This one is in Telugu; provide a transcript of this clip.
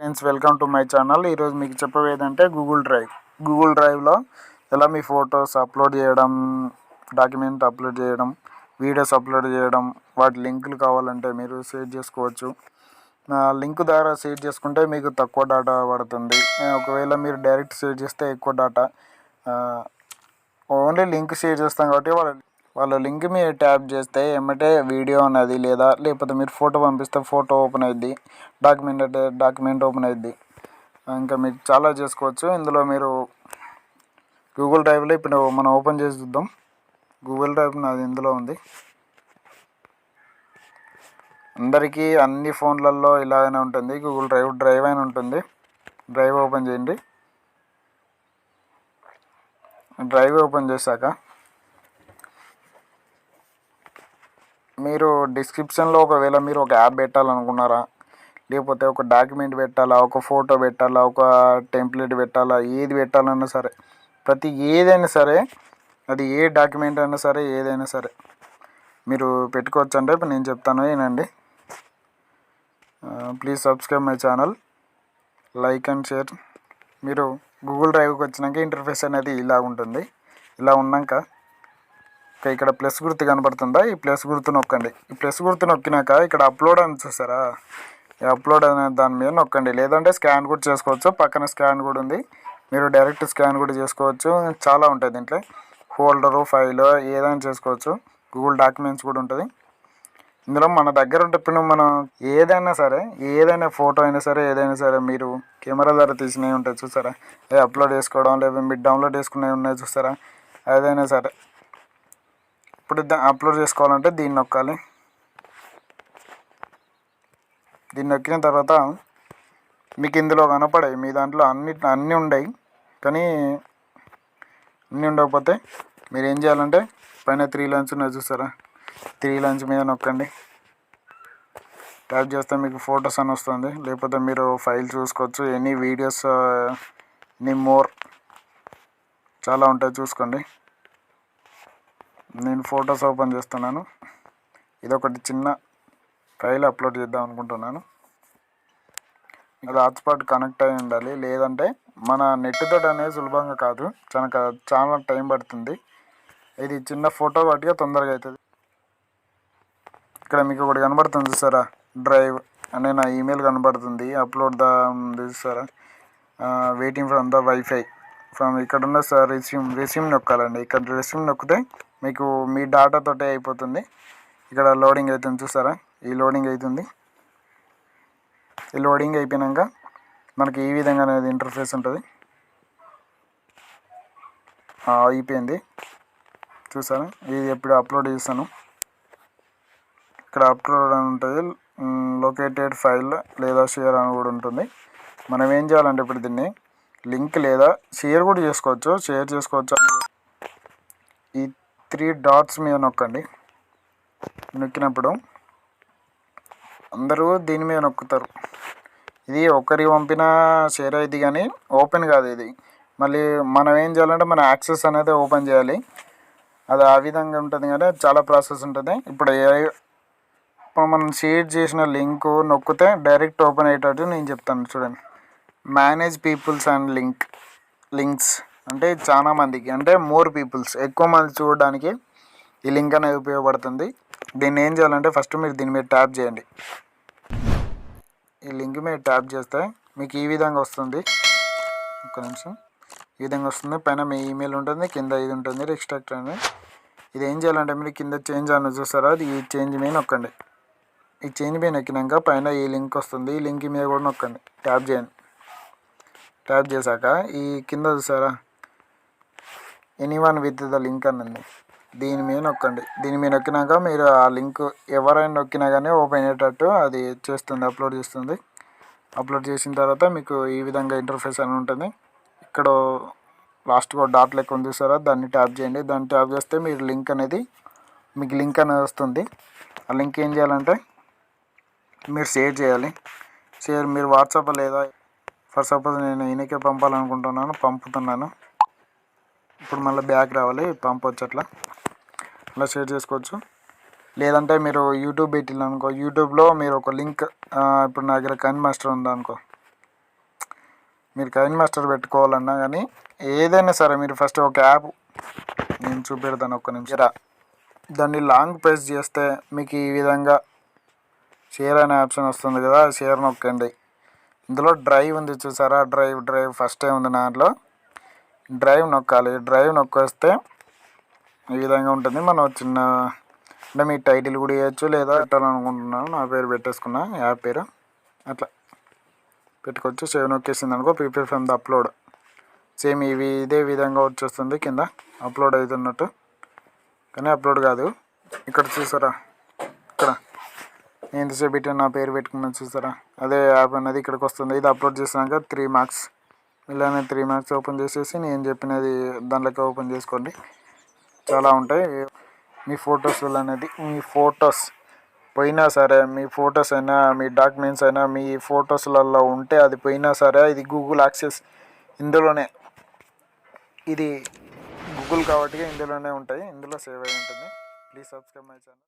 Friends, welcome to my channel. ఈరోజు మీకు చెప్పేదంటే గూగుల్ డ్రైవ్లో ఎలా మీ ఫొటోస్ అప్లోడ్ చేయడం, డాక్యుమెంట్ అప్లోడ్ చేయడం, వీడియోస్ అప్లోడ్ చేయడం, వాటి లింకులు కావాలంటే మీరు షేర్ చేసుకోవచ్చు. లింక్ ద్వారా షేర్ చేసుకుంటే మీకు తక్కువ డేటా పడుతుంది. ఒకవేళ మీరు డైరెక్ట్ షేర్ చేస్తే ఎక్కువ డేటా. ఓన్లీ లింక్ షేర్ చేస్తాం కాబట్టి వాళ్ళ లింక్ మీరు ట్యాప్ చేస్తే ఏమంటే వీడియో అనేది లేకపోతే మీరు ఫోటో పంపిస్తే ఫోటో ఓపెన్ అయ్యిద్ది, డాక్యుమెంట్ అంటే డాక్యుమెంట్ ఓపెన్ అయ్యిద్ది. ఇంకా మీరు చాలా చేసుకోవచ్చు. ఇందులో మీరు గూగుల్ డ్రైవ్లో ఇప్పుడు మనం ఓపెన్ చేసి చూద్దాం. గూగుల్ డ్రైవ్ నాది ఇందులో ఉంది. అందరికీ అన్ని ఫోన్లలో ఇలాగనే ఉంటుంది. గూగుల్ డ్రైవ్ అని ఉంటుంది. డ్రైవ్ ఓపెన్ చేయండి. డ్రైవ్ ఓపెన్ చేశాక మీరు డిస్క్రిప్షన్లో ఒకవేళ మీరు ఒక యాప్ పెట్టాలనుకున్నారా, లేకపోతే ఒక డాక్యుమెంట్ పెట్టాలా, ఒక ఫోటో పెట్టాలా, ఒక టెంప్లెట్ పెట్టాలా, ఏది పెట్టాలన్నా సరే, ఏదైనా సరే, అది ఏ డాక్యుమెంట్ అయినా సరే, ఏదైనా సరే మీరు పెట్టుకోవచ్చు. అంటే ఇప్పుడు నేను చెప్తాను ఏనండి. Please subscribe my channel, like and share. మీరు గూగుల్ డ్రైవ్కి వచ్చినాక ఇంటర్ఫేస్ అనేది ఇలా ఉంటుంది. ఇలా ఉన్నాక ఇక్కడ ప్లస్ గుర్తు కనబడుతుందా, ఈ ప్లస్ గుర్తు నొక్కండి. ఈ ప్లస్ గుర్తు నొక్కినాక ఇక్కడ అప్లోడ్ అని చూస్తారా, ఈ అప్లోడ్ అనే దాని మీద నొక్కండి. లేదంటే స్కాన్ కూడా చేసుకోవచ్చు. పక్కన స్కాన్ కూడా ఉంది, మీరు డైరెక్ట్ స్కాన్ కూడా చేసుకోవచ్చు. చాలా ఉంటుంది దీంట్లో, ఫోల్డరు, ఫైల్ ఏదైనా చేసుకోవచ్చు. గూగుల్ డాక్యుమెంట్స్ కూడా ఉంటుంది ఇందులో. మన దగ్గర ఉంటే మనం ఏదైనా ఫోటో అయినా సరే, ఏదైనా సరే మీరు కెమెరా ద్వారా తీసినవి ఉంటాయి చూసారా, అవి అప్లోడ్ చేసుకోవడం, లేదా మీరు డౌన్లోడ్ చేసుకునేవి ఉన్నాయి చూసారా, ఏదైనా సరే ఇప్పుడు అప్లోడ్ చేసుకోవాలంటే దీన్ని నొక్కాలి. దీన్ని నొక్కిన తర్వాత మీకు ఇందులో కనపడాయి, మీ దాంట్లో అన్నీ ఉన్నాయి. కానీ అన్నీ ఉండకపోతే మీరు ఏం చేయాలంటే పైన 3 లైన్స్ ఉన్నాయి చూసారా, 3 లైన్స్ మీద నొక్కండి. ట్యాప్ చేస్తే మీకు ఫొటోస్ అని వస్తుంది. లేకపోతే మీరు ఫైల్ చూసుకోవచ్చు. ఎనీ వీడియోస్, ఎనీ మోర్ చాలా ఉంటాయి, చూసుకోండి. నేను ఫొటోస్ ఓపెన్ చేస్తున్నాను. ఇదొకటి చిన్న ఫైల్ అప్లోడ్ చేద్దాం అనుకుంటున్నాను. అది హాట్స్పాట్ కనెక్ట్ అయి ఉండాలి, లేదంటే మన నెట్ తోటి అనేది సులభంగా కాదు, చాలా టైం పడుతుంది. ఇది చిన్న ఫోటో వాటిగా తొందరగా అవుతుంది. ఇక్కడ మీకు ఒకటి కనబడుతుంది చూసారా, డ్రైవ్ అనే నా ఈమెయిల్ కనబడుతుంది. అప్లోడ్ చూసారా, వెయిటింగ్ ఫ్రమ్ ద వైఫై ఇక్కడ ఉన్న రెస్యూమ్ నొక్కాలండి. ఇక్కడ రెస్యూమ్ నొక్కితే మీకు మీ డాటా తోటే అయిపోతుంది. ఇక్కడ లోడింగ్ అవుతుంది చూసారా, ఈ లోడింగ్ అవుతుంది. ఈ లోడింగ్ అయిపోయాక మనకి ఈ విధంగా అనేది ఇంటర్ఫేస్ ఉంటుంది. అయిపోయింది చూసారా. ఇది ఎప్పుడు అప్లోడ్ చేస్తాను. ఇక్కడ అప్లోడ్ అని ఉంటుంది, లొకేటెడ్ ఫైల్ లేదా షేర్ అని కూడా ఉంటుంది. మనం ఏం చేయాలంటే ఇప్పుడు దీన్ని లింక్ లేదా షేర్ కూడా చేసుకోవచ్చు. ఈ 3 డాట్స్ మీద నొక్కండి. నొక్కినప్పుడు అందరూ దీని మీద నొక్కుతారు. ఇది ఒకరికి పంపిన షేర్ అయింది కానీ ఓపెన్ కాదు ఇది. మళ్ళీ మనం ఏం చేయాలంటే మన యాక్సెస్ అనేది ఓపెన్ చేయాలి. అది ఆ విధంగా ఉంటుంది కానీ చాలా ప్రాసెస్ ఉంటుంది. ఇప్పుడు మనం షేర్ చేసిన లింక్ నొక్కితే డైరెక్ట్ ఓపెన్ అయ్యేటట్టు నేను చెప్తాను చూడండి. మేనేజ్ పీపుల్స్ అండ్ లింక్స్ అంటే చాలా మందికి, అంటే మోర్ పీపుల్స్, ఎక్కువ మంది చూడడానికి ఈ లింక్ అనేది ఉపయోగపడుతుంది. దీన్ని ఏం చేయాలంటే ఫస్ట్ మీరు దీని మీద ట్యాప్ చేయండి. ఈ లింక్ మీద ట్యాప్ చేస్తే మీకు ఈ విధంగా వస్తుంది. ఒక్క నిమిషం. ఈ విధంగా వస్తుంది. పైన మీ ఈమెయిల్ ఉంటుంది, కింద ఇది ఉంటుంది ఎక్స్ట్రాక్ట్ అని. ఇది ఏం చేయాలంటే మీరు కింద చేంజ్ అని చూస్తారా, అది ఈ చేంజ్ మీద నొక్కండి. ఈ చేంజ్ మీద నొక్కినాక పైన ఈ లింక్ వస్తుంది. ఈ లింక్ మీద కూడా నొక్కండి, ట్యాప్ చేయండి. ట్యాప్ చేశాక ఈ కింద చూసారా, ఎనీవన్ విత్ ద లింక్ అని ఉంది, దీని మీద నొక్కండి. దీని మీద నొక్కినాక మీరు ఆ లింక్ ఎవరైనా నొక్కినా కానీ ఓపెన్ అయ్యేటట్టు అది చేస్తుంది, అప్లోడ్ చేస్తుంది. అప్లోడ్ చేసిన తర్వాత మీకు ఈ విధంగా ఇంటర్ఫేస్ అని ఉంటుంది. ఇక్కడ లాస్ట్గా డాట్ లెక్క ఉంది చూసారా, దాన్ని ట్యాప్ చేయండి. దాన్ని ట్యాప్ చేస్తే మీకు లింక్ అనేది వస్తుంది. ఆ లింక్ ఏం చేయాలంటే మీరు షేర్ చేయాలి. మీరు వాట్సాప్ లేదా ఫర్ సపోజ్ నేను ఈయనకే పంపుతున్నాను. ఇప్పుడు మళ్ళీ బ్యాక్ రావాలి, పంపవచ్చు. అలా షేర్ చేసుకోవచ్చు. లేదంటే మీరు యూట్యూబ్ పెట్టిల్లనుకో, యూట్యూబ్లో మీరు ఒక లింక్, ఇప్పుడు నా దగ్గర కైన్ మాస్టర్ ఉందనుకో, మీరు కైన్ మాస్టర్ పెట్టుకోవాలన్నా కానీ ఏదైనా సరే మీరు ఫస్ట్ ఒక యాప్ నేను చూపెడతాను ఒక్క నిమిషం. దాన్ని లాంగ్ ప్రెస్ చేస్తే మీకు ఈ విధంగా షేర్ అనే ఆప్షన్ వస్తుంది కదా, షేర్ నొక్కండి. ఇందులో డ్రైవ్ ఉంది చూసారా, డ్రైవ్ ఫస్టే ఉంది దాంట్లో. డ్రైవ్ నొక్కాలి. డ్రైవ్ నొక్కేస్తే ఈ విధంగా ఉంటుంది. మనం చిన్న అంటే మీ టైటిల్ కూడా ఇవ్వచ్చు, లేదా పెట్టాలనుకుంటున్నాను నా పేరు పెట్టేసుకున్నా, యాప్ పేరు అట్లా పెట్టుకోవచ్చు. సేవ్ నొక్కేసింది అనుకో, prepare from the upload same ఇదే విధంగా వచ్చేస్తుంది కింద అప్లోడ్ అవుతున్నట్టు. కానీ అప్లోడ్ కాదు, ఇక్కడ చూసారా, ఇక్కడ నేను ఎంతసేపు పెట్టిన నా పేరు పెట్టుకున్నాను చూసారా, అదే యాప్ అనేది ఇక్కడికి వస్తుంది. ఇది అప్లోడ్ చేసినాక 3 మార్క్స్ ఇలానే 3 మార్క్స్ ఓపెన్ చేసేసి నేను చెప్పినది దాంట్లోకి ఓపెన్ చేసుకోండి. చాలా ఉంటాయి. మీ ఫొటోస్ అనేది మీ ఫొటోస్ పోయినా సరే, మీ ఫొటోస్ అయినా మీ డాక్యుమెంట్స్ అయినా మీ ఫొటోస్లలో ఉంటే అది పోయినా సరే, ఇది గూగుల్ యాక్సెస్ ఇందులోనే, ఇది గూగుల్ కాబట్టి ఇందులోనే ఉంటాయి, ఇందులో సేవ్ అయి ఉంటుంది. Please subscribe my channel.